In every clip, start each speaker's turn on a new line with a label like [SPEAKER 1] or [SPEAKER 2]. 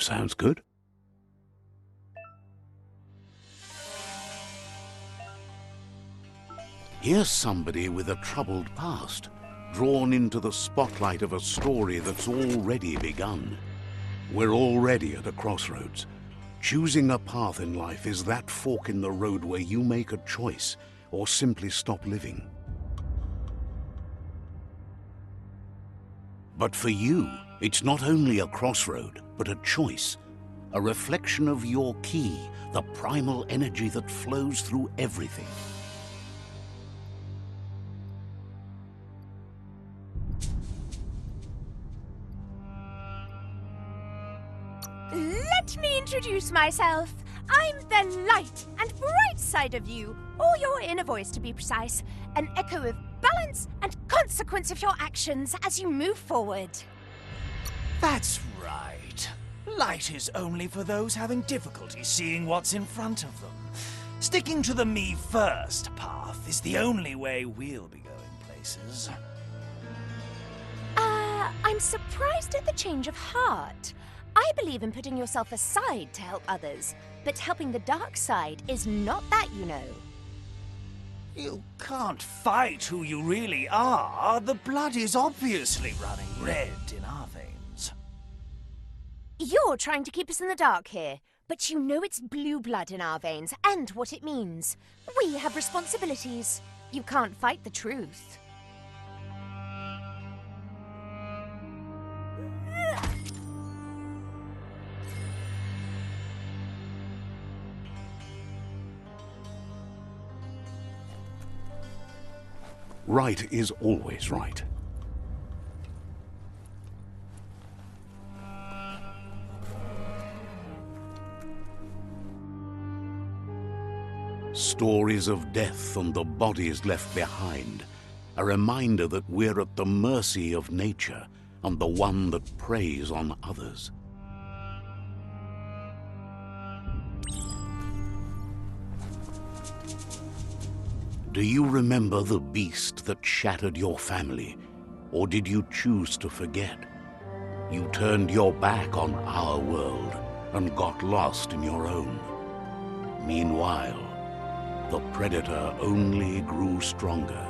[SPEAKER 1] Sounds good. Here's somebody with a troubled past, drawn into the spotlight of a story that's already begun. We're already at a crossroads. Choosing a path in life is that fork in the road where you make a choice or simply stop living. But for you, it's not only a crossroad, but a choice. A reflection of your key, the primal energy that flows through everything.
[SPEAKER 2] Let me introduce myself. I'm the light and bright side of you, or your inner voice to be precise, an echo of balance and consequence of your actions as you move forward.
[SPEAKER 3] That's right. Light is only for those having difficulty seeing what's in front of them. Sticking to the me first path is the only way we'll be going places.
[SPEAKER 2] I'm surprised at the change of heart. I believe in putting yourself aside to help others, but helping the dark side is not that, you know.
[SPEAKER 3] You can't fight who you really are. The blood is obviously running red in our veins.
[SPEAKER 2] You're trying to keep us in the dark here, but you know it's blue blood in our veins and what it means. We have responsibilities. You can't fight the truth.
[SPEAKER 1] Right is always right. Stories of death and the bodies left behind. A reminder that we're at the mercy of nature and the one that preys on others. Do you remember the beast that shattered your family, or did you choose to forget? You turned your back on our world and got lost in your own. Meanwhile, the predator only grew stronger.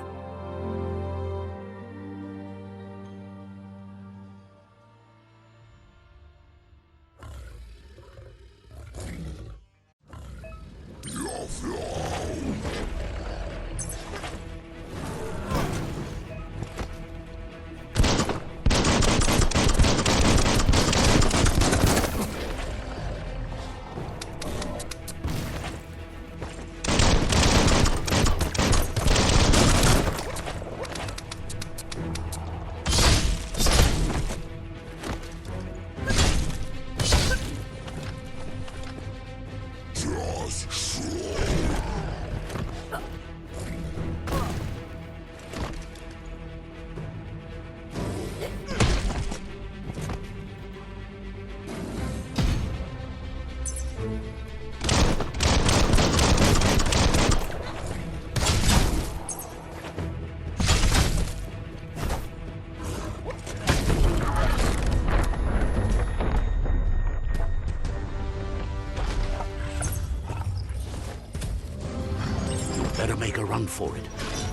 [SPEAKER 1] Better make a run for it.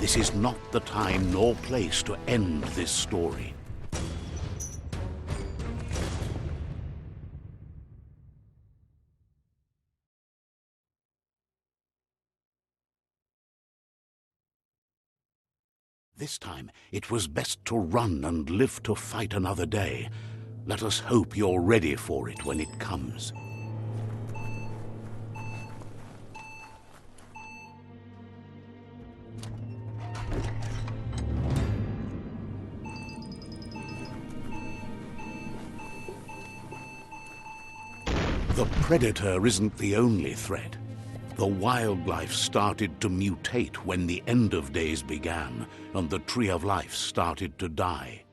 [SPEAKER 1] This is not the time nor place to end this story. This time, it was best to run and live to fight another day. Let us hope you're ready for it when it comes. The predator isn't the only threat. The wildlife started to mutate when the end of days began, and the tree of life started to die.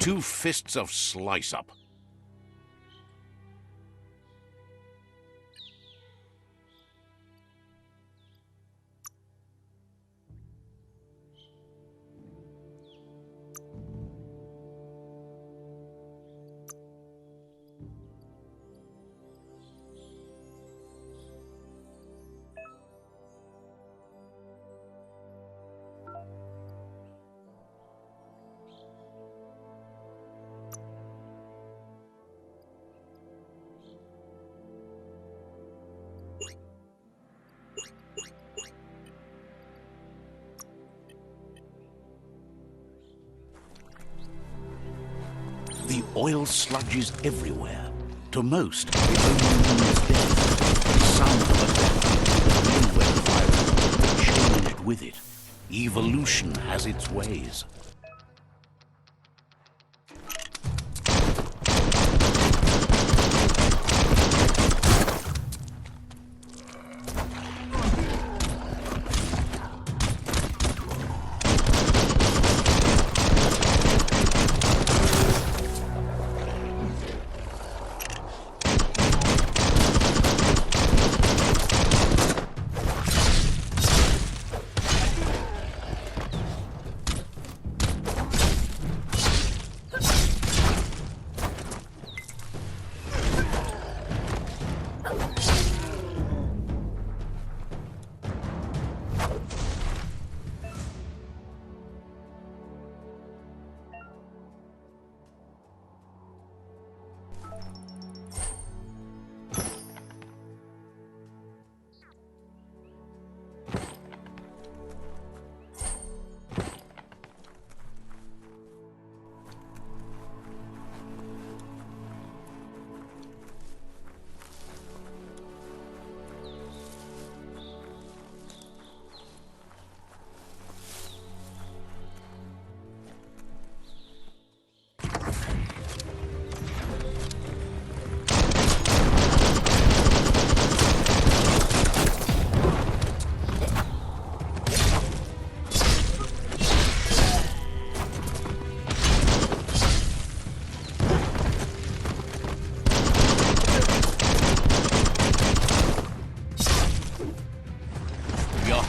[SPEAKER 1] 2 fists of slice-up. The oil sludges everywhere. To most, it only means death. But some have adapted to the new way of life and changed with it. Evolution has its ways.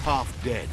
[SPEAKER 1] Half dead.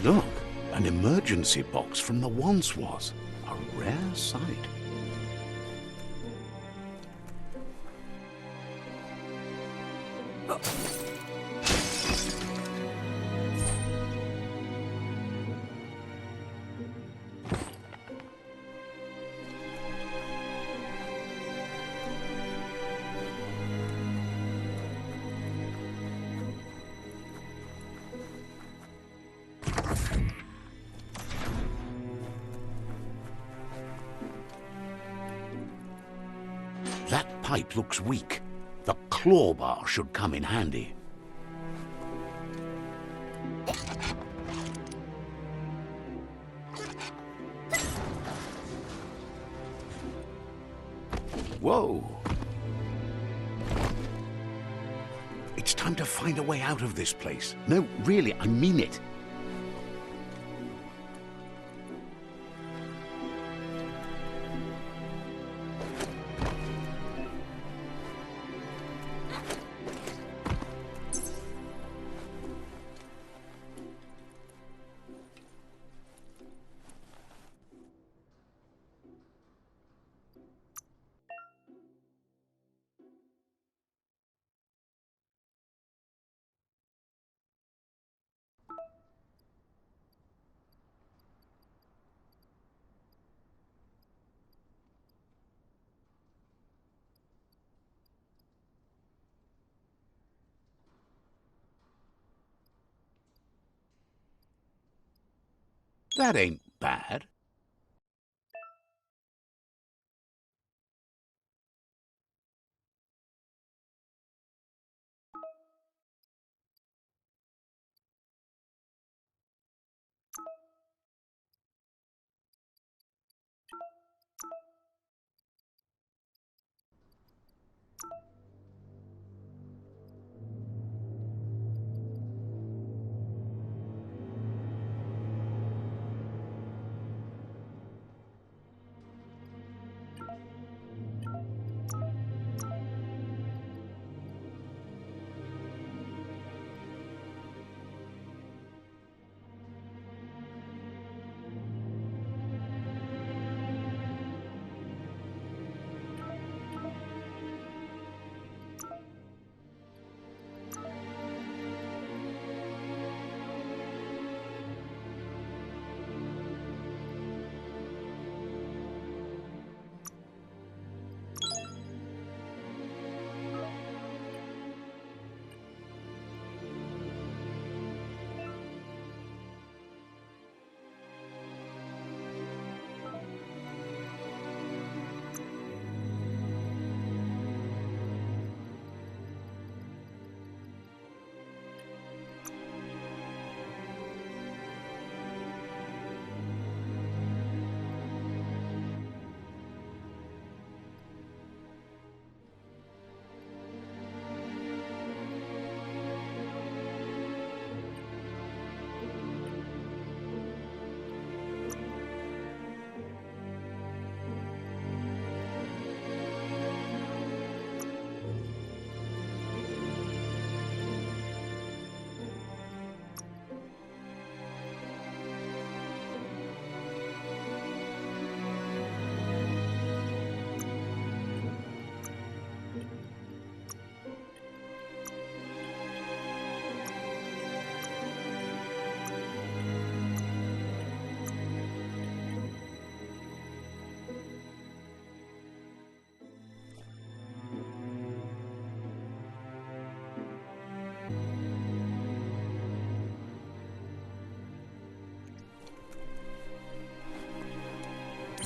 [SPEAKER 1] Look, an emergency box from the once was. A rare sight. That pipe looks weak. The claw bar should come in handy. Whoa! It's time to find a way out of this place. No, really, I mean it. That ain't bad.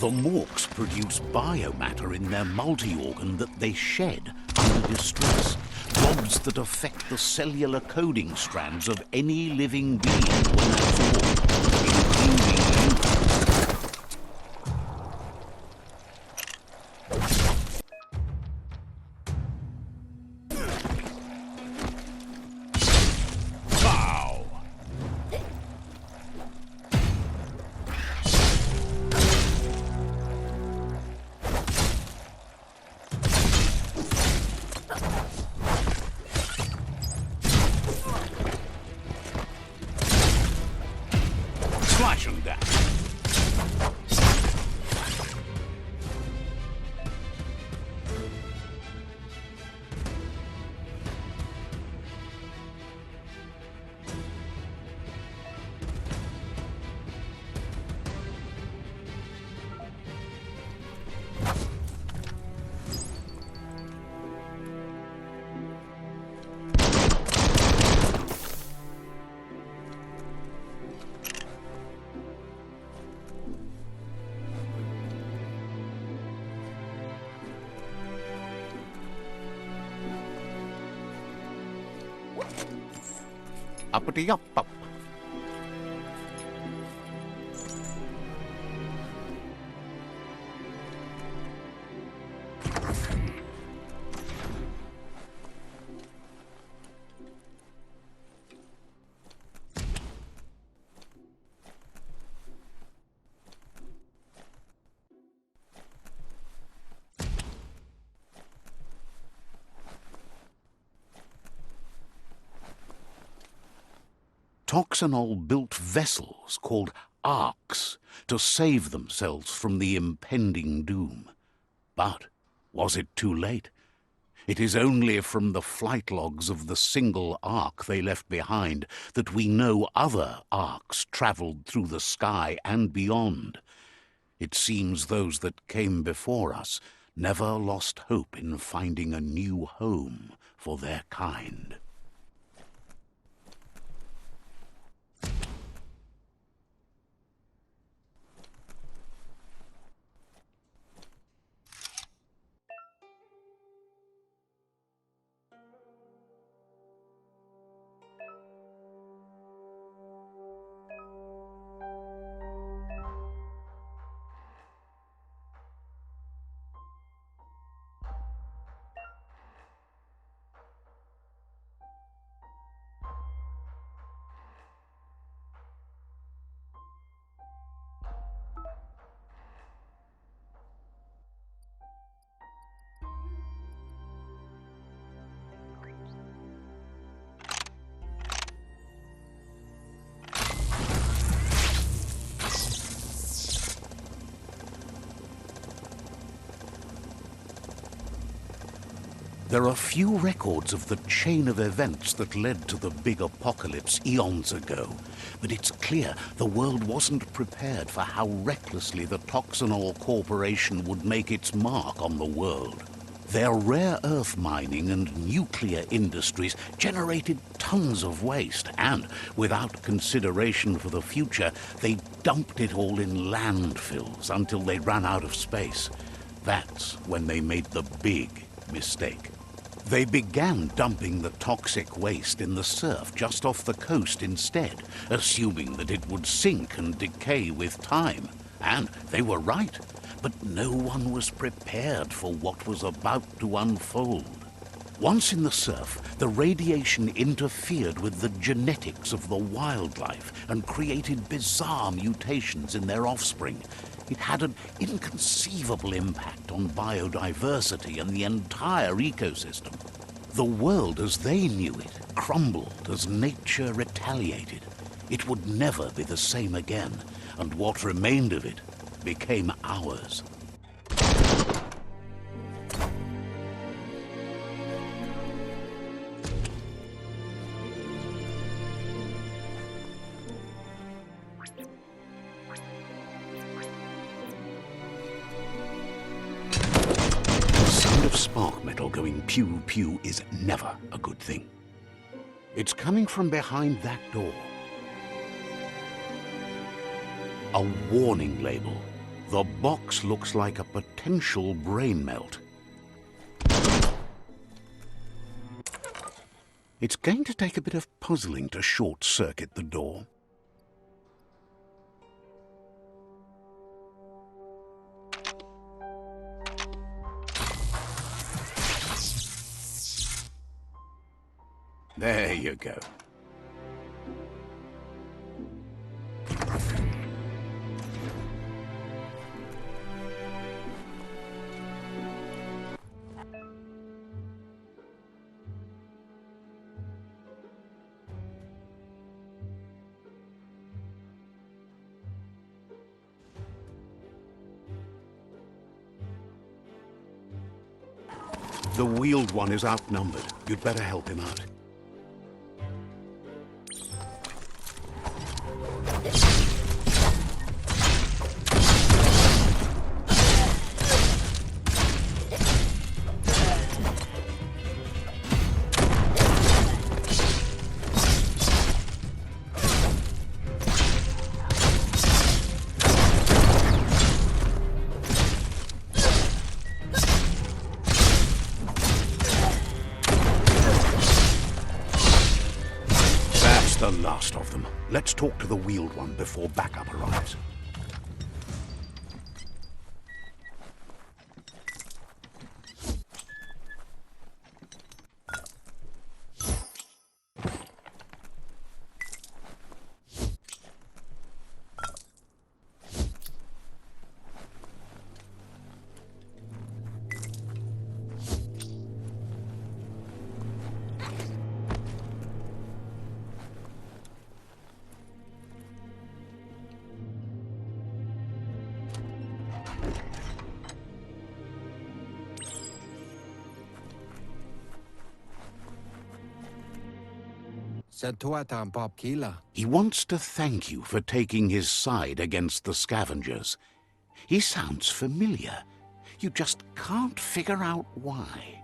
[SPEAKER 1] The Morks produce biomatter in their multi-organ that they shed under distress. Rods that affect the cellular coding strands of any living being when absorbed, including humans. Slash and dash. Uppity up up. Toxanol built vessels called arks to save themselves from the impending doom. But was it too late? It is only from the flight logs of the single ark they left behind that we know other arks travelled through the sky and beyond. It seems those that came before us never lost hope in finding a new home for their kind. There are few records of the chain of events that led to the big apocalypse eons ago, but it's clear the world wasn't prepared for how recklessly the Toxanol Corporation would make its mark on the world. Their rare earth mining and nuclear industries generated tons of waste, and, without consideration for the future, they dumped it all in landfills until they ran out of space. That's when they made the big mistake. They began dumping the toxic waste in the surf just off the coast instead, assuming that it would sink and decay with time. And they were right, but no one was prepared for what was about to unfold. Once in the surf, the radiation interfered with the genetics of the wildlife and created bizarre mutations in their offspring. It had an inconceivable impact on biodiversity and the entire ecosystem. The world as they knew it crumbled as nature retaliated. It would never be the same again, and what remained of it became ours. Spark metal going pew-pew is never a good thing. It's coming from behind that door. A warning label. The box looks like a potential brain melt. It's going to take a bit of puzzling to short-circuit the door. There you go. The wheeled one is outnumbered. You'd better help him out. The last of them. Let's talk to the wheeled one before backup arrives. He wants to thank you for taking his side against the scavengers. He sounds familiar. You just can't figure out why.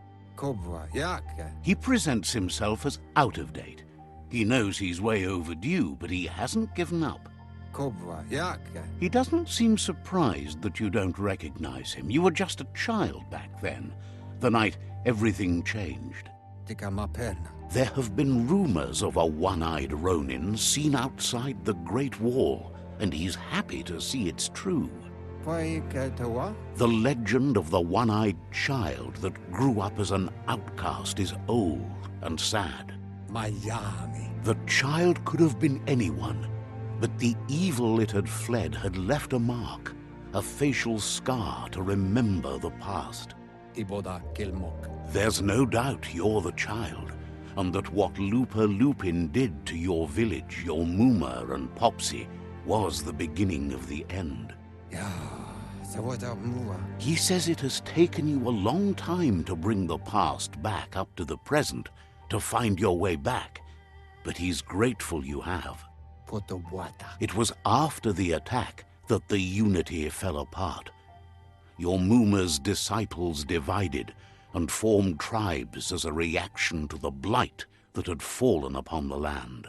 [SPEAKER 1] He presents himself as out of date. He knows he's way overdue, but he hasn't given up. He doesn't seem surprised that you don't recognize him. You were just a child back then, the night everything changed. There have been rumors of a one-eyed Ronin seen outside the Great Wall, and he's happy to see it's true. The legend of the one-eyed child that grew up as an outcast is old and sad. The child could have been anyone, but the evil it had fled had left a mark, a facial scar to remember the past. There's no doubt you're the child, and that what Lupa Lupin did to your village, your Muma and Popsy, was the beginning of the end. He says it has taken you a long time to bring the past back up to the present, to find your way back, but he's grateful you have. It was after the attack that the unity fell apart. Your Muma's disciples divided and formed tribes as a reaction to the blight that had fallen upon the land.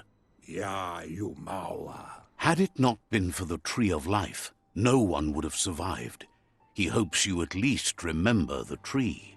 [SPEAKER 1] Had it not been for the Tree of Life, no one would have survived. He hopes you at least remember the tree.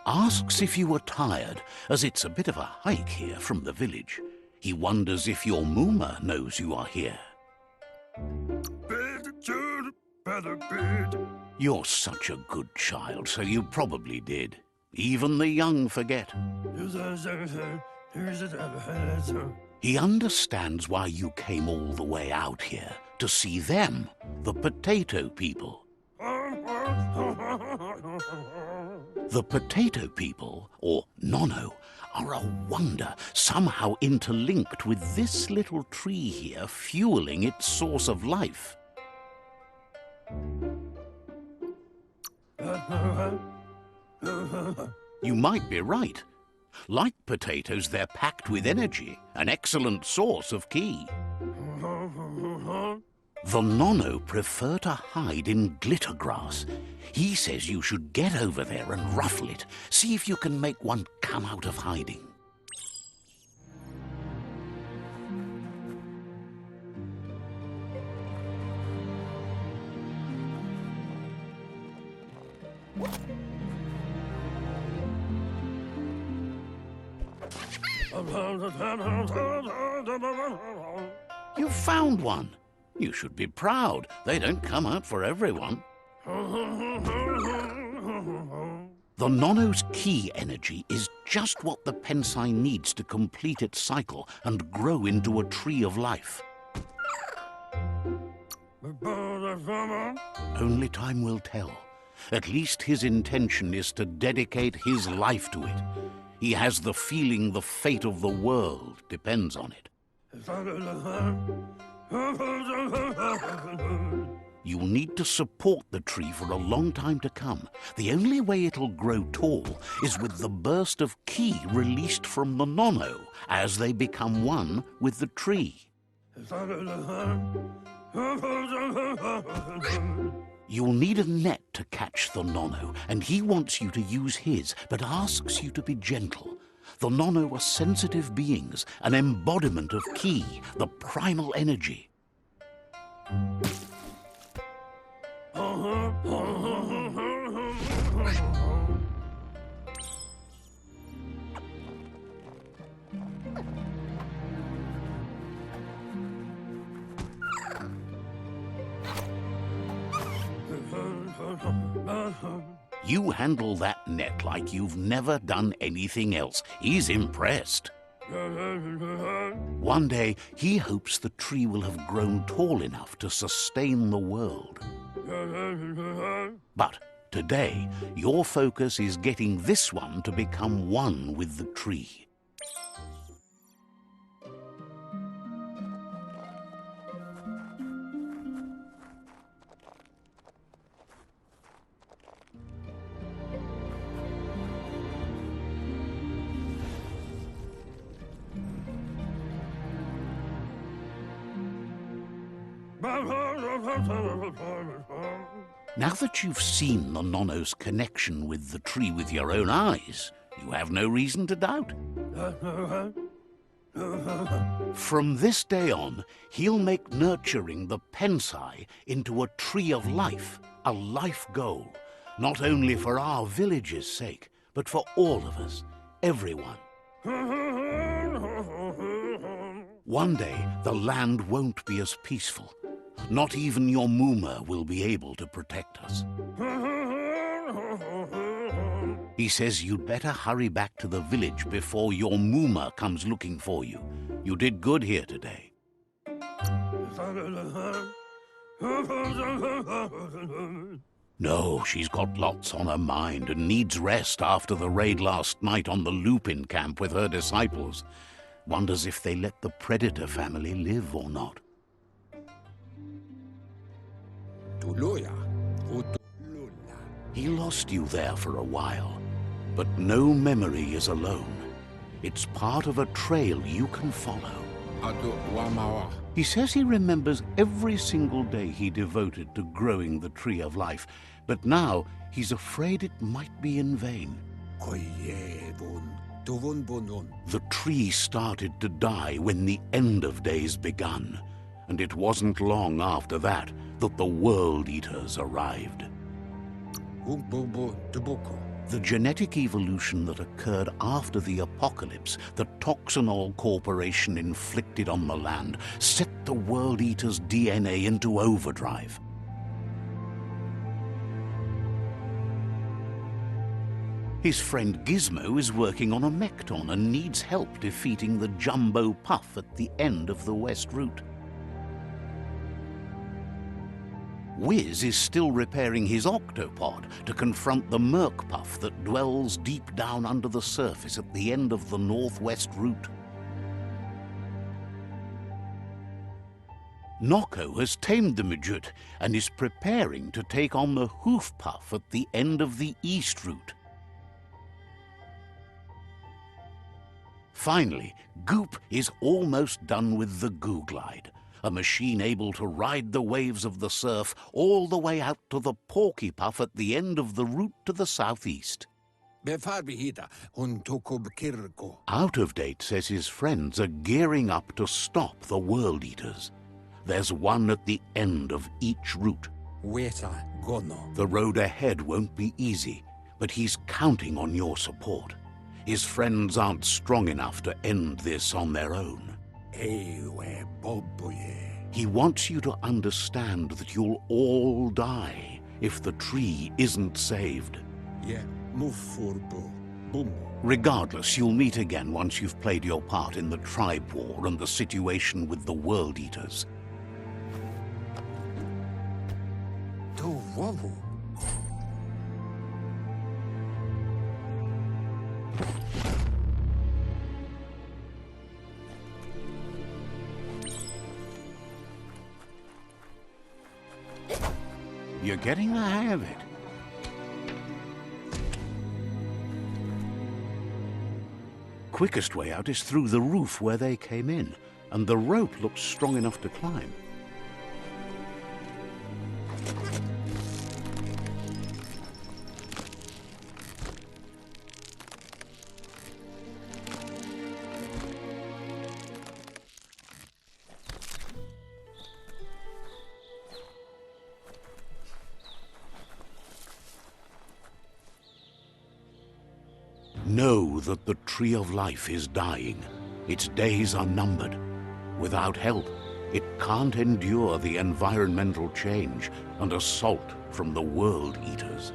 [SPEAKER 1] Asks if you were tired, as it's a bit of a hike here from the village. He wonders if your Muma knows you are here. You're such a good child, so you probably did. Even the young forget. He understands why you came all the way out here, to see them, the potato people. The potato people, or Nono, are a wonder, somehow interlinked with this little tree here, fueling its source of life. You might be right. Like potatoes, they're packed with energy, an excellent source of ki. The Nono prefer to hide in glitter grass. He says you should get over there and ruffle it. See if you can make one come out of hiding. You found one. You should be proud. They don't come out for everyone. The Nono's key energy is just what the Pensai needs to complete its cycle and grow into a tree of life. Only time will tell. At least his intention is to dedicate his life to it. He has the feeling the fate of the world depends on it. You'll need to support the tree for a long time to come. The only way it'll grow tall is with the burst of ki released from the Nono as they become one with the tree. You'll need a net to catch the Nono, and he wants you to use his, but asks you to be gentle. The Nono are sensitive beings, an embodiment of ki, the primal energy. You handle that net like you've never done anything else. He's impressed. One day, he hopes the tree will have grown tall enough to sustain the world. But today, your focus is getting this one to become one with the tree. Now that you've seen the Nono's connection with the tree with your own eyes, you have no reason to doubt. From this day on, he'll make nurturing the Pensai into a tree of life, a life goal, not only for our village's sake, but for all of us, everyone. One day, the land won't be as peaceful. Not even your Muma will be able to protect us. He says you'd better hurry back to the village before your Muma comes looking for you. You did good here today. No, she's got lots on her mind and needs rest after the raid last night on the Lupin camp with her disciples. Wonders if they let the Predator family live or not. He lost you there for a while, but no memory is alone. It's part of a trail you can follow. He says he remembers every single day he devoted to growing the Tree of Life, but now he's afraid it might be in vain. The tree started to die when the end of days begun, and it wasn't long after that the World Eaters arrived. The genetic evolution that occurred after the apocalypse that Toxanol Corporation inflicted on the land set the World Eaters' DNA into overdrive. His friend Gizmo is working on a Mekton and needs help defeating the Jumbo Puff at the end of the West Route. Wiz is still repairing his octopod to confront the Merc Puff that dwells deep down under the surface at the end of the Northwest Route. Noko has tamed the Midget and is preparing to take on the Hoof Puff at the end of the East Route. Finally, Goop is almost done with the Goo Glide, a machine able to ride the waves of the surf all the way out to the Porky Puff at the end of the route to the southeast. Out of Date says his friends are gearing up to stop the World Eaters. There's one at the end of each route. The road ahead won't be easy, but he's counting on your support. His friends aren't strong enough to end this on their own. He He wants you to understand that you'll all die if the tree isn't saved.
[SPEAKER 4] Yeah, move forward. Boom.
[SPEAKER 1] Regardless, you'll meet again once you've played your part in the tribe war and the situation with the World Eaters.
[SPEAKER 4] Do wobble.
[SPEAKER 1] You're getting the hang of it. Quickest way out is through the roof where they came in, and the rope looks strong enough to climb. Know that the Tree of Life is dying. Its days are numbered. Without help, it can't endure the environmental change and assault from the World Eaters.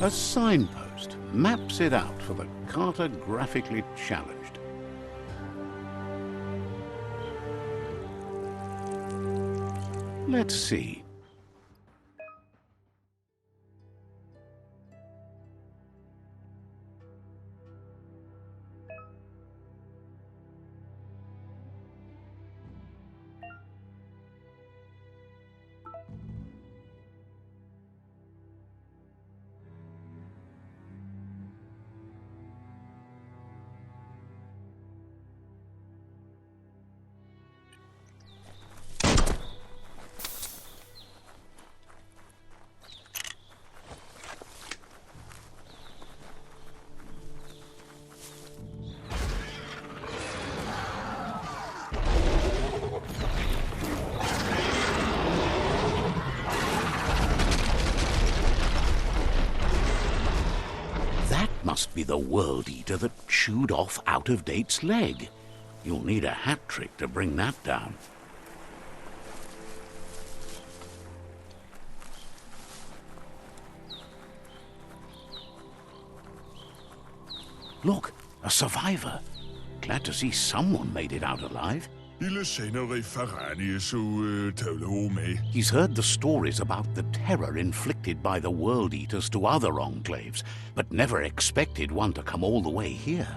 [SPEAKER 1] A signpost maps it out for the cartographically challenged. Let's see. Must be the World Eater that chewed off Out-of-Date's leg. You'll need a hat trick to bring that down. Look, a survivor. Glad to see someone made it out alive. He's heard the stories about the terror inflicted by the World Eaters to other enclaves, but never expected one to come all the way here.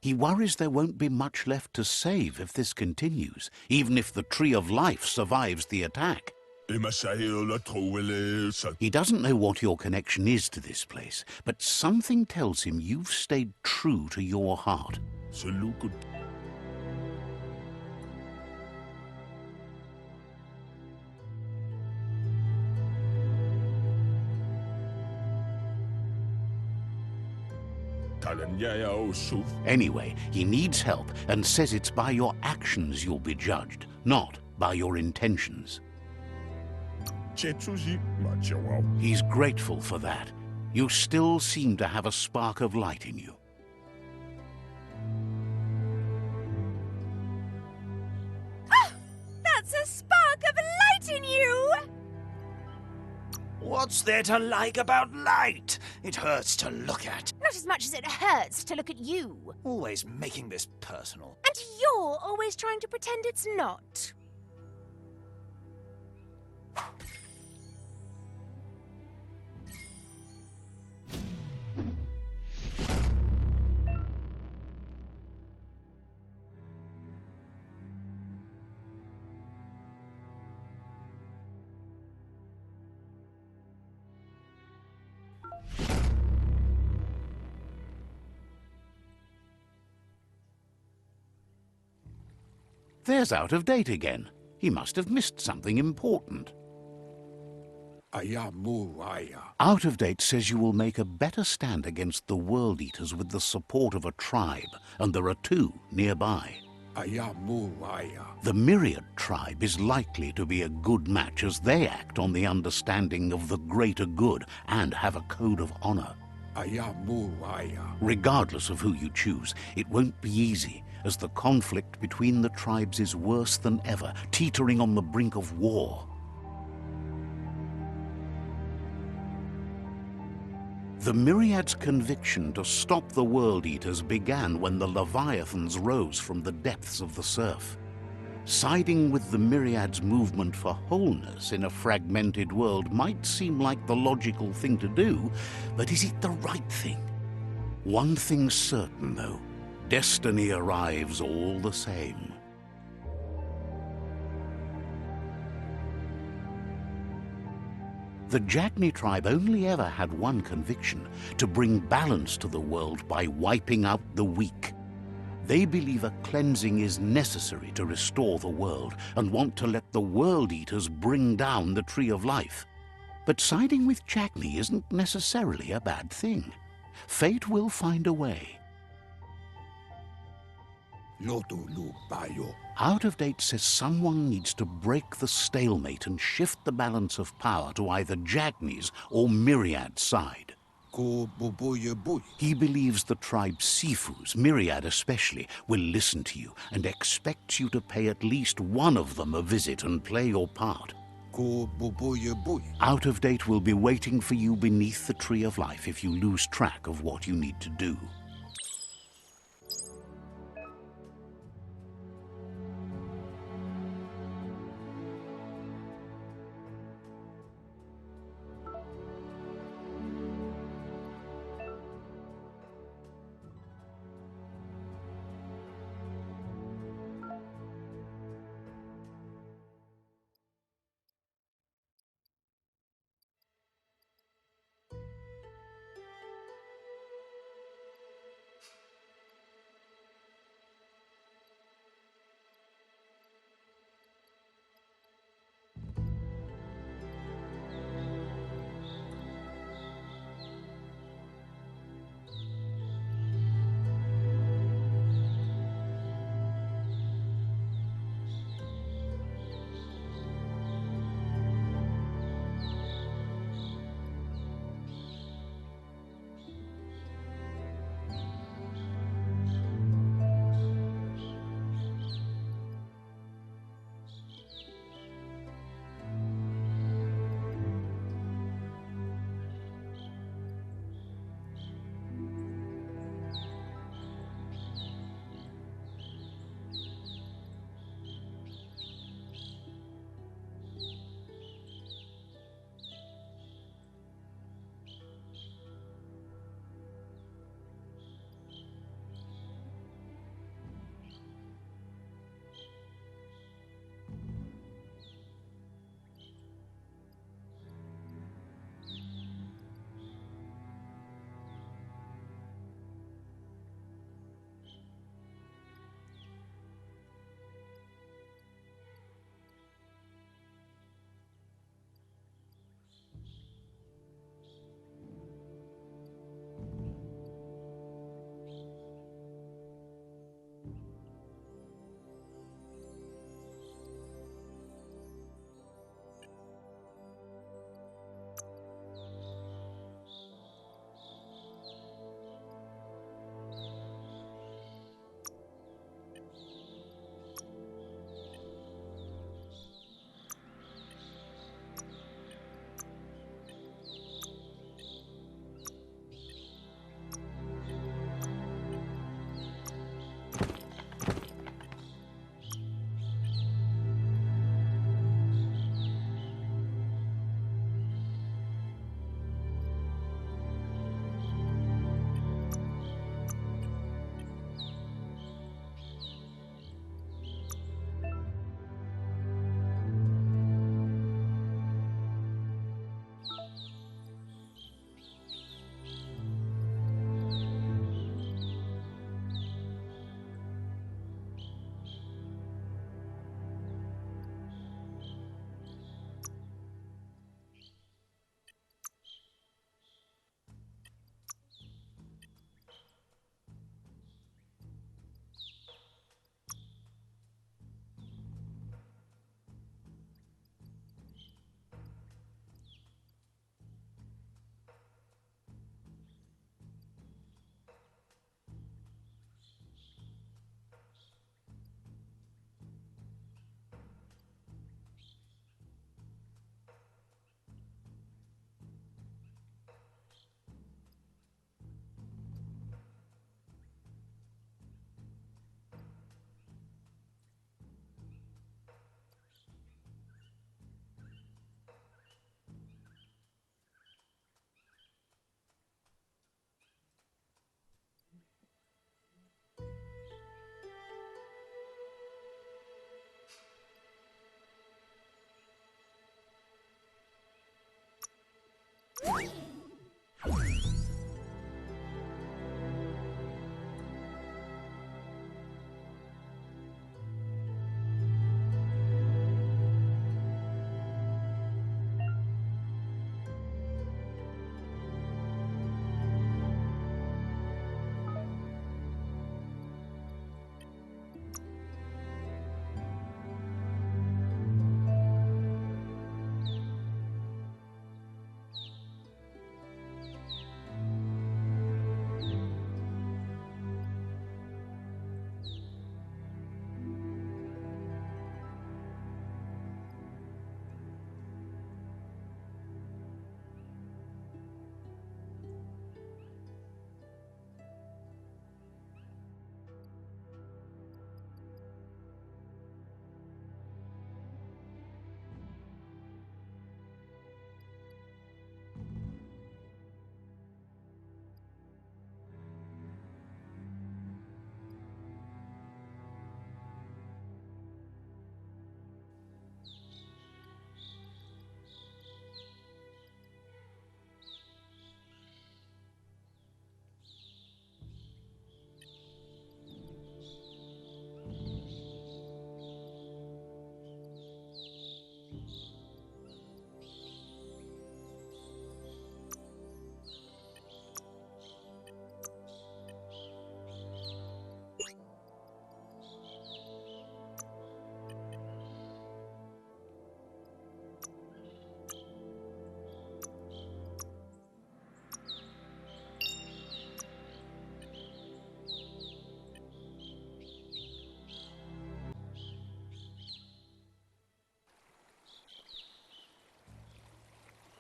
[SPEAKER 1] He worries there won't be much left to save if this continues, even if the Tree of Life survives the attack. He doesn't know what your connection is to this place, but something tells him you've stayed true to your heart. Anyway, he needs help and says it's by your actions you'll be judged, not by your intentions. He's grateful for that. You still seem to have a spark of light in you.
[SPEAKER 2] Ah! That's a spark of light in you!
[SPEAKER 3] What's there to like about light? It hurts to look at.
[SPEAKER 2] Not as much as it hurts to look at you.
[SPEAKER 3] Always making this personal.
[SPEAKER 2] And you're always trying to pretend it's not.
[SPEAKER 1] There's Out of Date again. He must have missed something important.
[SPEAKER 4] Aya mu aya.
[SPEAKER 1] Out of Date says you will make a better stand against the World Eaters with the support of a tribe, and there are 2 nearby.
[SPEAKER 4] Aya mu aya.
[SPEAKER 1] The Myriad tribe is likely to be a good match as they act on the understanding of the greater good and have a code of honor.
[SPEAKER 4] Aya mu aya.
[SPEAKER 1] Regardless of who you choose, it won't be easy, as the conflict between the tribes is worse than ever, teetering on the brink of war. The Myriad's conviction to stop the World Eaters began when the Leviathans rose from the depths of the surf. Siding with the Myriad's movement for wholeness in a fragmented world might seem like the logical thing to do, but is it the right thing? One thing's certain, though. Destiny arrives all the same. The Jagni tribe only ever had one conviction: to bring balance to the world by wiping out the weak. They believe a cleansing is necessary to restore the world and want to let the World Eaters bring down the Tree of Life. But siding with Jagni isn't necessarily a bad thing. Fate will find a way.
[SPEAKER 4] Lotu lu bayo.
[SPEAKER 1] Out of Date says someone needs to break the stalemate and shift the balance of power to either Jagni's or Myriad's side.
[SPEAKER 4] Ko bubuye buy.
[SPEAKER 1] He believes the tribe Sifus, Myriad especially, will listen to you and expects you to pay at least one of them a visit and play your part.
[SPEAKER 4] Ko bubuye buy.
[SPEAKER 1] Out of Date will be waiting for you beneath the Tree of Life if you lose track of what you need to do.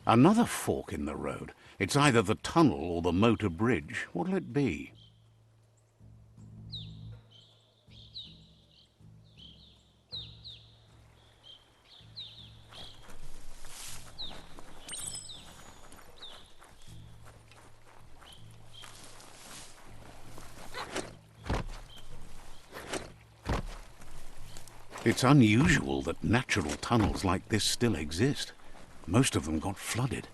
[SPEAKER 1] Another fork in the road. It's either the tunnel or the motor bridge. What'll it be? It's unusual that natural tunnels like this still exist. Most of them got flooded.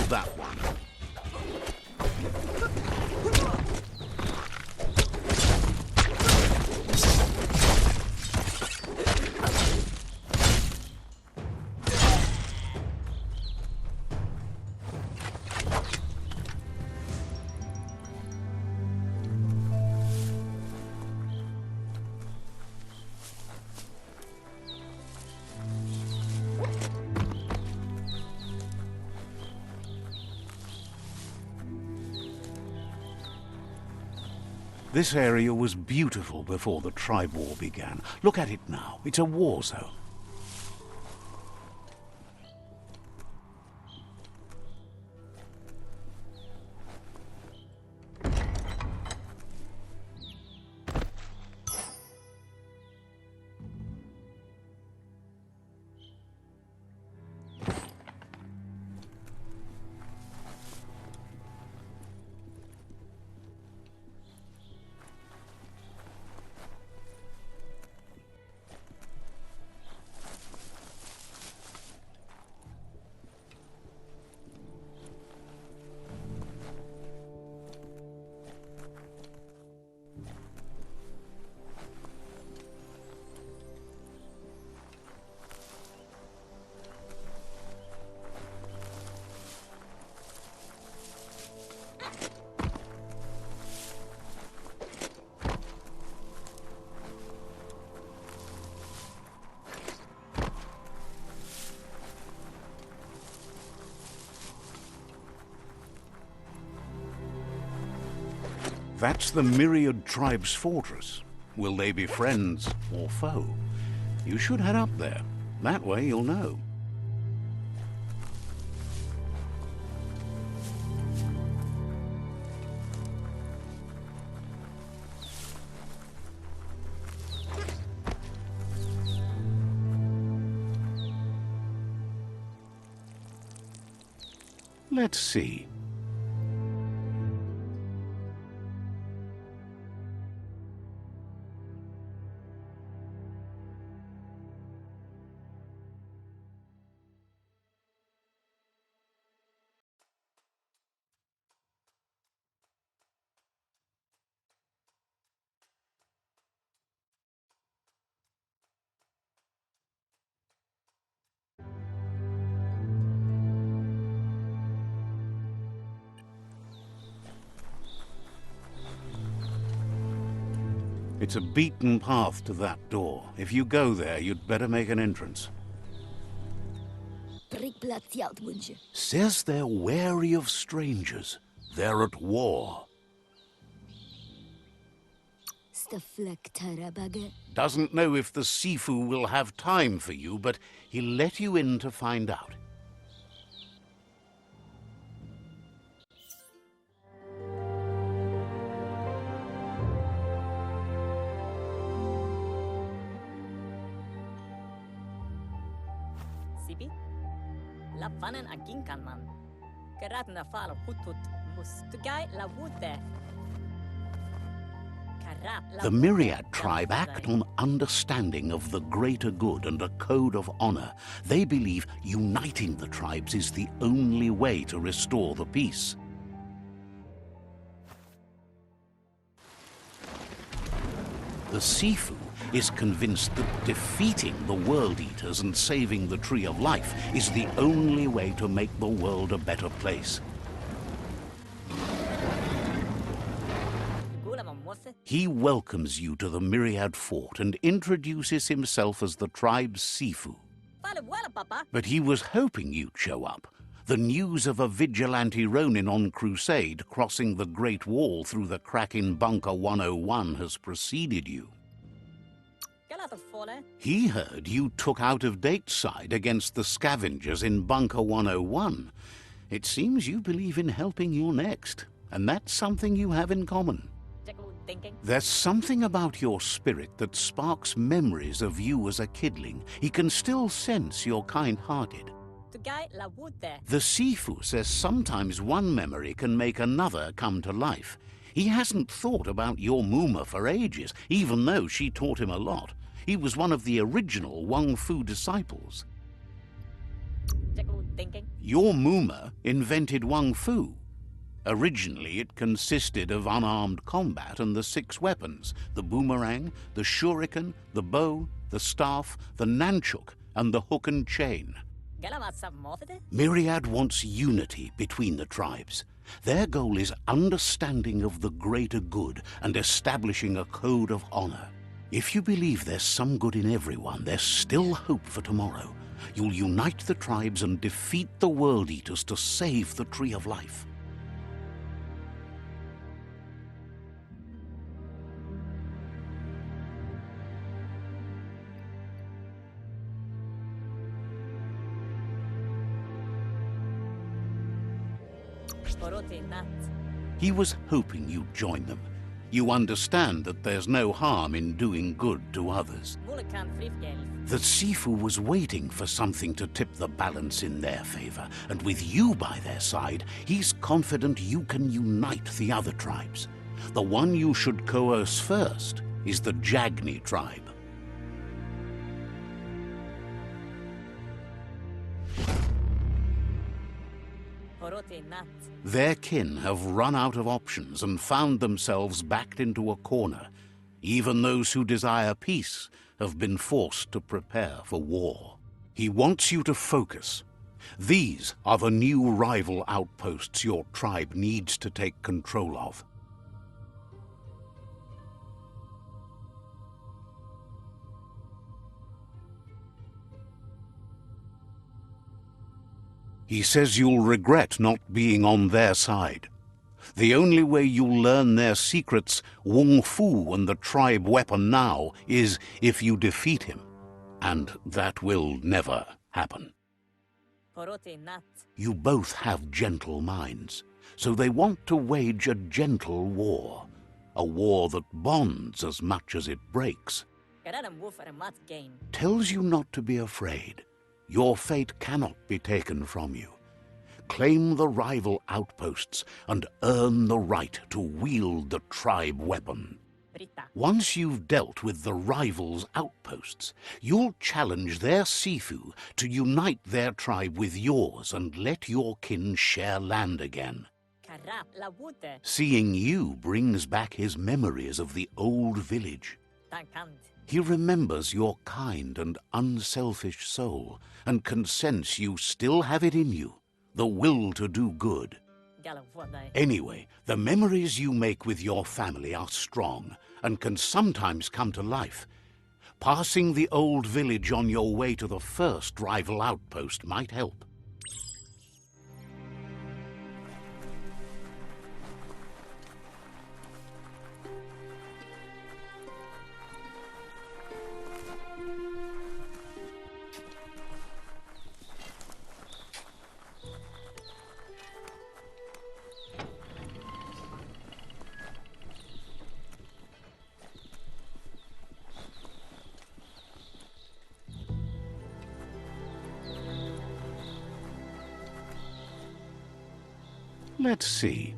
[SPEAKER 1] That one. This area was beautiful before the tribe war began. Look at it now. It's a war zone. That's the Myriad Tribe's fortress. Will they be friends or foe? You should head up there. That way you'll know. Let's see. It's a beaten path to that door. If you go there, you'd better make an entrance. Says they're wary of strangers. They're at war. Doesn't know if the Sifu will have time for you, but he'll let you in to find out.
[SPEAKER 5] Sibi? Lavanen aginkan man. Gerat na fal hutut mus tugai la wute.
[SPEAKER 1] The Myriad tribe act on understanding of the greater good and a code of honor. They believe uniting the tribes is the only way to restore the peace. The Sifu is convinced that defeating the World Eaters and saving the Tree of Life is the only way to make the world a better place. He welcomes you to the Myriad Fort and introduces himself as the tribe's Sifu. But he was hoping you'd show up. The news of a vigilante Ronin on crusade crossing the Great Wall through the crack in Bunker 101 has preceded you. He heard you took out-of-date side against the scavengers in Bunker 101. It seems you believe in helping your next, and that's something you have in common. There's something about your spirit that sparks memories of you as a kidling. He can still sense you're kind-hearted. The Sifu says sometimes one memory can make another come to life. He hasn't thought about your Muma for ages, even though she taught him a lot. He was one of the original Wang Fu disciples. Your Muma invented Wang Fu. Originally, it consisted of unarmed combat and the 6 weapons: the boomerang, the shuriken, the bow, the staff, the nunchuk, and the hook and chain. Myriad wants unity between the tribes. Their goal is understanding of the greater good and establishing a code of honor. If you believe there's some good in everyone, there's still hope for tomorrow. You'll unite the tribes and defeat the World Eaters to save the Tree of Life. He was hoping you'd join them. You understand that there's no harm in doing good to others. The Sifu was waiting for something to tip the balance in their favor, and with you by their side, he's confident you can unite the other tribes. The one you should coerce first is the Jagni tribe. Their kin have run out of options and found themselves backed into a corner. Even those who desire peace have been forced to prepare for war. He wants you to focus. These are the new rival outposts your tribe needs to take control of. He says you'll regret not being on their side. The only way you'll learn their secrets, Wung Fu and the tribe weapon now, is if you defeat him. And that will never happen.
[SPEAKER 5] Porote nat.
[SPEAKER 1] You both have gentle minds, so they want to wage a gentle war. A war that bonds as much as it breaks.
[SPEAKER 5] Karadam woof and mat gain.
[SPEAKER 1] Tells you not to be afraid. Your fate cannot be taken from you. Claim the rival outposts and earn the right to wield the tribe weapon.
[SPEAKER 5] Brita.
[SPEAKER 1] Once you've dealt with the rivals' outposts, you'll challenge their Sifu to unite their tribe with yours and let your kin share land again.
[SPEAKER 5] Karap la wute.
[SPEAKER 1] Seeing you brings back his memories of the old village.
[SPEAKER 5] Tankant.
[SPEAKER 1] He remembers your kind and unselfish soul and can sense you still have it in you, the will to do good.
[SPEAKER 5] Galavodai.
[SPEAKER 1] Anyway, the memories you make with your family are strong and can sometimes come to life. Passing the old village on your way to the first rival outpost might help. Let's see.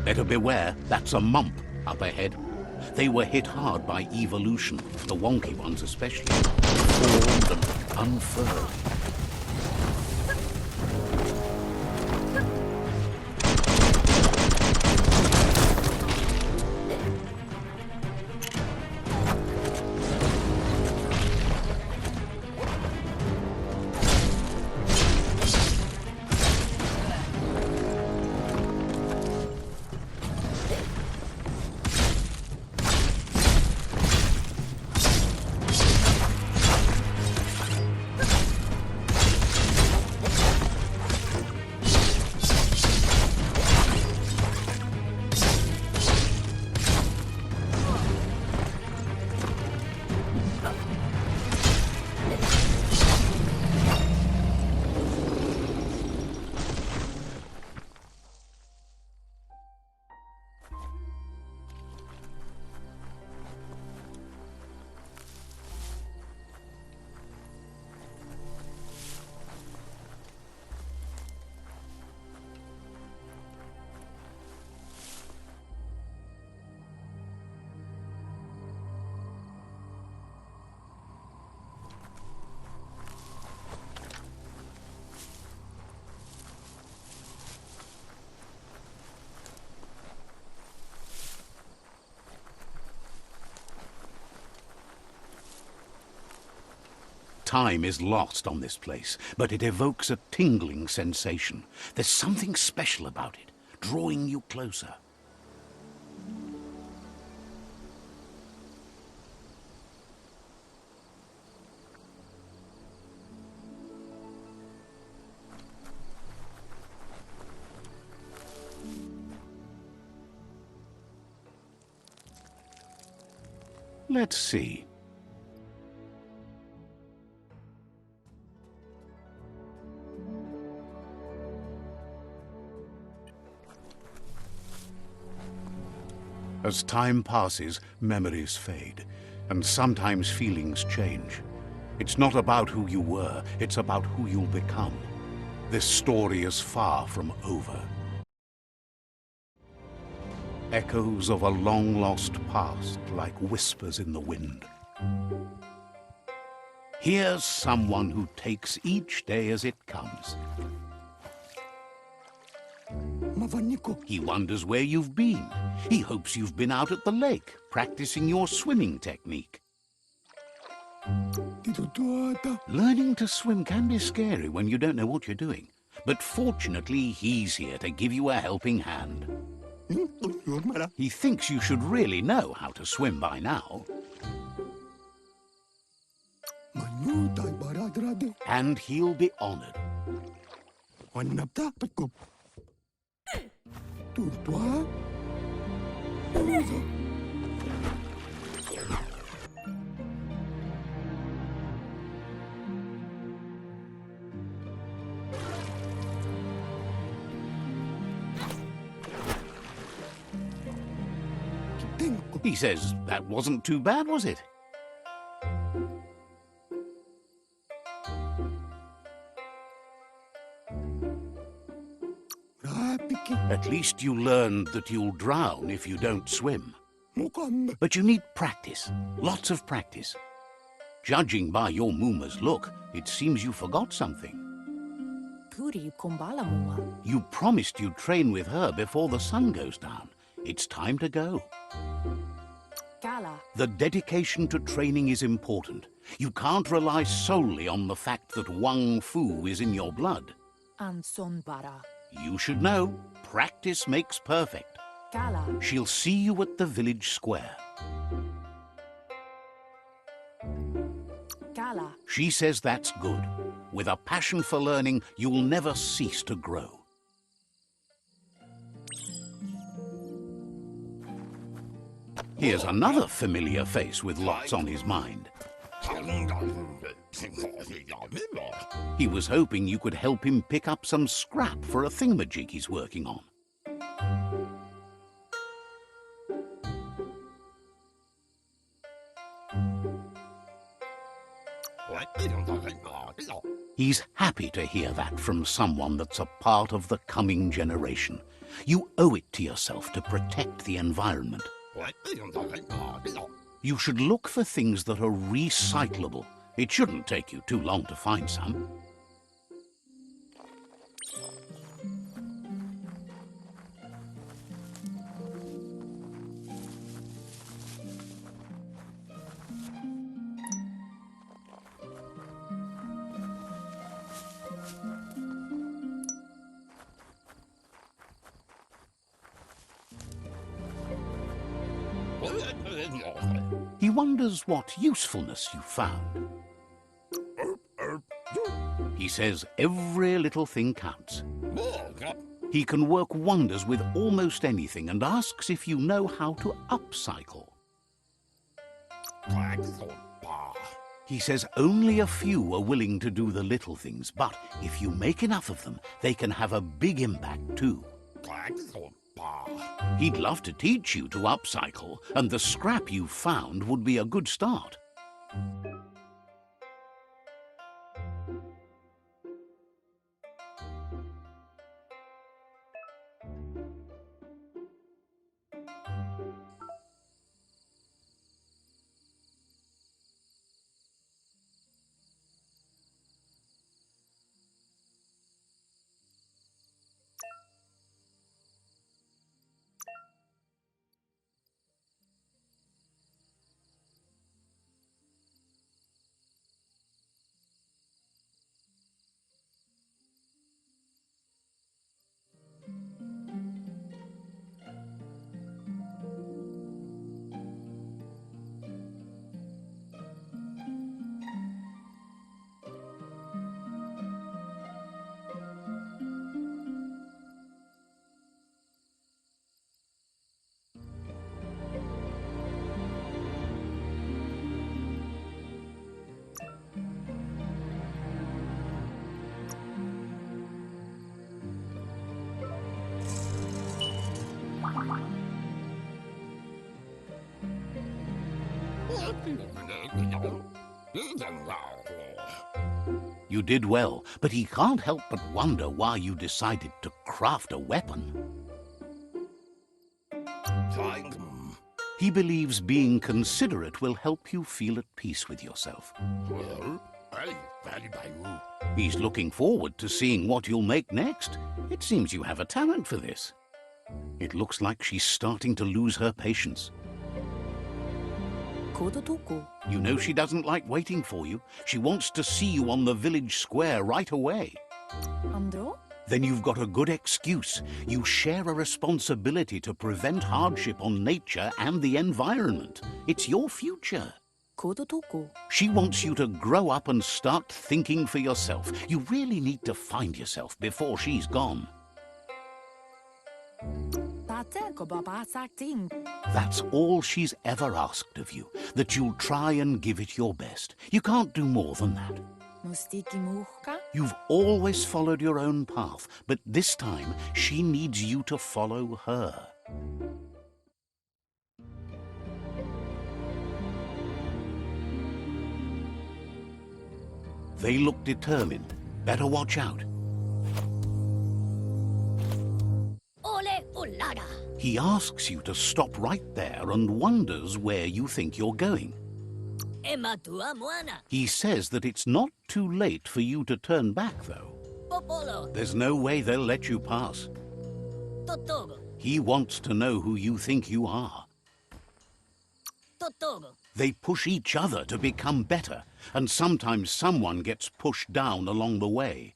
[SPEAKER 1] Better beware, that's a mump up ahead. They were hit hard by evolution, the wonky ones especially. Formed and unfurled. time is lost on this place, but it evokes a tingling sensation. There's something special about it, drawing you closer. Let's see. As time passes, memories fade, and sometimes feelings change. It's not about who you were, it's about who you'll become. This story is far from over. Echoes of a long-lost past, like whispers in the wind. Here's someone who takes each day as it comes. He wonders where you've been. He hopes you've been out at the lake, practicing your swimming technique. Learning to swim can be scary when you don't know what you're doing. But fortunately, he's here to give you a helping hand. He thinks you should really know how to swim by now. And he'll be honored. He says that wasn't too bad, was it? At least you learned that you'll drown if you don't swim. But you need practice, lots of practice. Judging by your Muma's look, it seems you forgot something. You promised you'd train with her before the sun goes down. It's time to go. The dedication to training is important. You can't rely solely on the fact that Wang Fu is in your blood. You should know, practice makes perfect. She'll see you at the village square. She says that's good. With a passion for learning, you'll never cease to grow. Here's another familiar face with lots on his mind. He was hoping you could help him pick up some scrap for a thingamajig he's working on. He's happy to hear that from someone that's a part of the coming generation. You owe it to yourself to protect the environment. You should look for things that are recyclable. It shouldn't take you too long to find some. He wonders what usefulness you found. He says every little thing counts. He can work wonders with almost anything and asks if you know how to upcycle. He says only a few are willing to do the little things, but if you make enough of them, they can have a big impact too. He'd love to teach you to upcycle, and the scrap you found would be a good start. You did well, but he can't help but wonder why you decided to craft a weapon. He believes being considerate will help you feel at peace with yourself. He's looking forward to seeing what you'll make next. It seems you have a talent for this. It looks like she's starting to lose her patience. You know she doesn't like waiting for you. She wants to see you on the village square right away. Then you've got a good excuse. You share a responsibility to prevent hardship on nature and the environment. It's your future. She wants you to grow up and start thinking for yourself. You really need to find yourself before she's gone. That's all she's ever asked of you, that you'll try and give it your best. You can't do more than that. You've always followed your own path, but this time she needs you to follow her. They look determined. Better watch out. He asks you to stop right there and wonders where you think you're going. He says that it's not too late for you to turn back, though. There's no way they'll let you pass. He wants to know who you think you are. They push each other to become better, and sometimes someone gets pushed down along the way.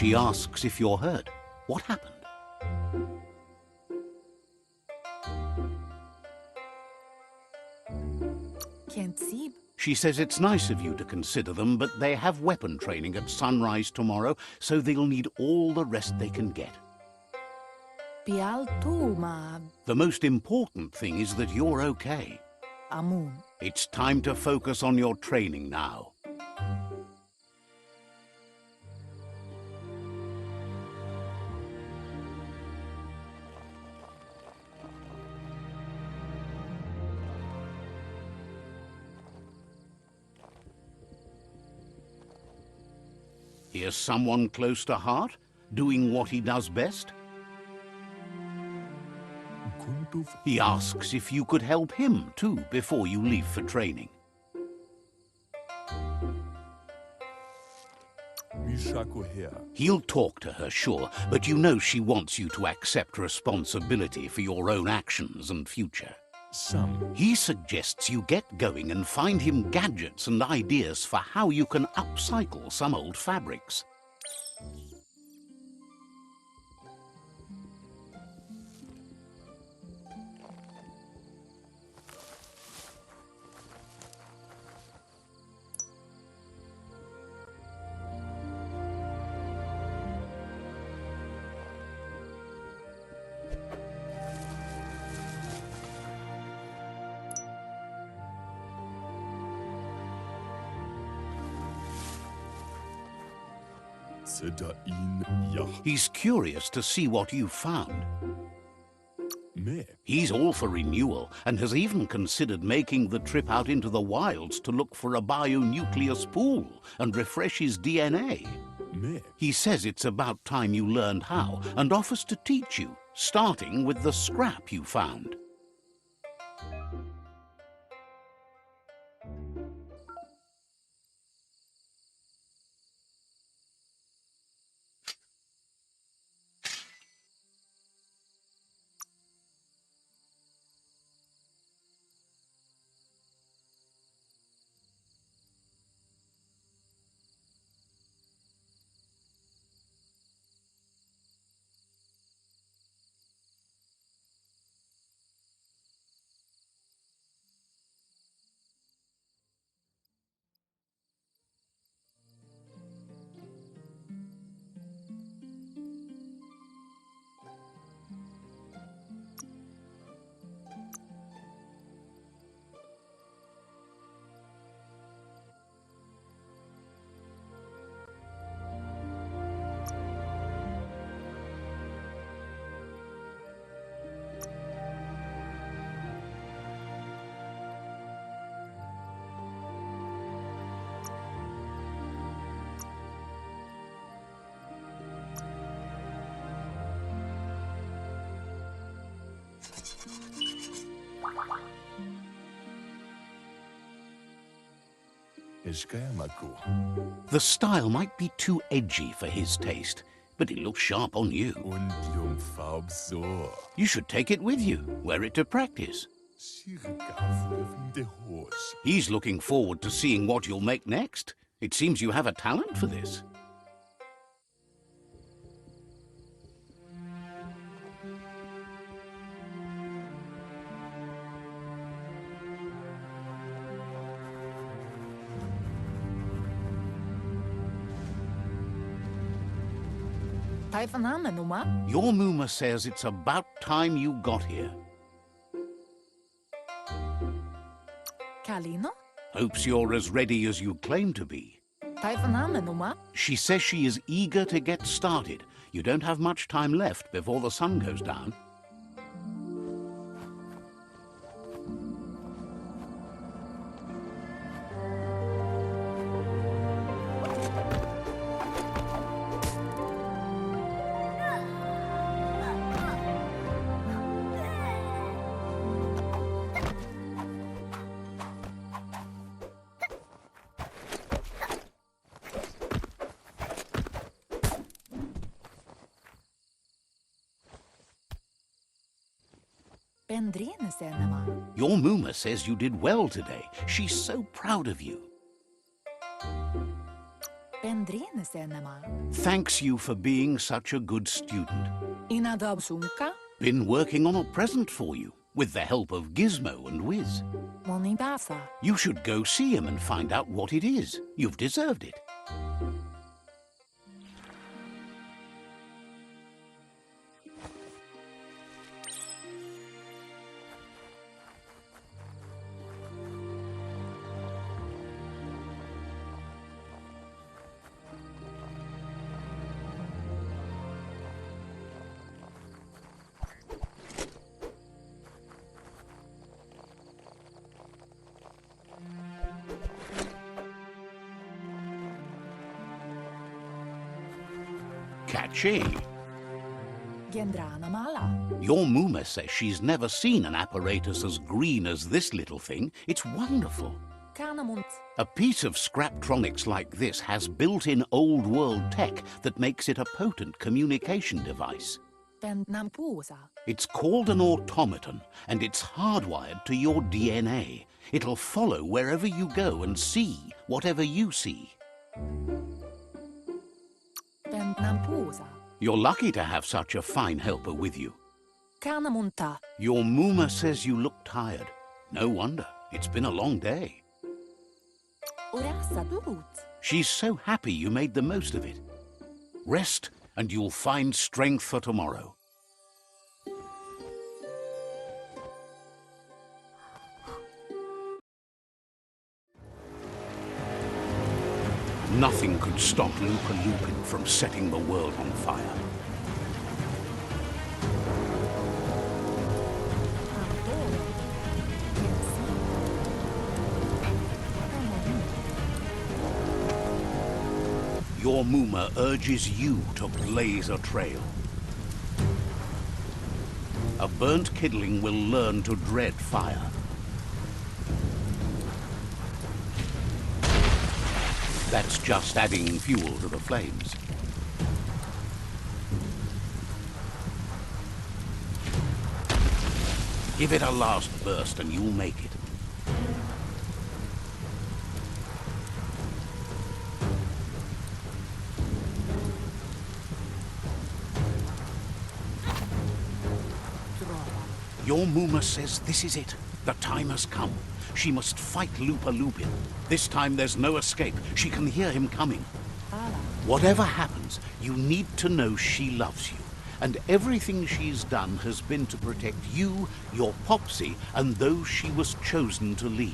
[SPEAKER 1] She asks if you're hurt. What happened? She says it's nice of you to consider them, but they have weapon training at sunrise tomorrow, so they'll need all the rest they can get. The most important thing is that you're okay. It's time to focus on your training now. Here's someone close to heart, doing what he does best. He asks if you could help him, too, before you leave for training. He'll talk to her, sure, but you know she wants you to accept responsibility for your own actions and future. He suggests you get going and find him gadgets and ideas for how you can upcycle some old fabrics. He's curious to see what you've found. He's all for renewal and has even considered making the trip out into the wilds to look for a bionucleus pool and refresh his DNA. He says it's about time you learned how and offers to teach you, starting with the scrap you found. The style might be too edgy for his taste, but it looks sharp on you. You should take it with you, wear it to practice. He's looking forward to seeing what you'll make next. It seems you have a talent for this. Your Muma says it's about time you got here. Hopes you're as ready as you claim to be. She says she is eager to get started. You don't have much time left before the sun goes down. Your Muma says you did well today. She's so proud of you. Thanks you for being such a good student. Been working on a present for you, with the help of Gizmo and Wiz. You should go see him and find out what it is. You've deserved it. Catchy. Your Muma says she's never seen an apparatus as green as this little thing. It's wonderful. A piece of Scraptronics like this has built-in old-world tech that makes it a potent communication device. It's called an automaton, and it's hardwired to your DNA. It'll follow wherever you go and see whatever you see. You're lucky to have such a fine helper with you. Your Muma says you look tired. No wonder. It's been a long day. She's so happy you made the most of it. Rest, and you'll find strength for tomorrow. Nothing could stop Lupin from setting the world on fire. Your Muma urges you to blaze a trail. A burnt kidling will learn to dread fire. That's just adding fuel to the flames. Give it a last burst and you'll make it. Your Muma says this is it. The time has come. She must fight Lupin. This time there's no escape. She can hear him coming. Whatever happens, you need to know she loves you. And everything she's done has been to protect you, your Popsy, and those she was chosen to lead.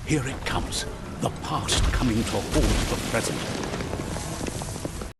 [SPEAKER 1] Here it comes. The past coming to haunt the present.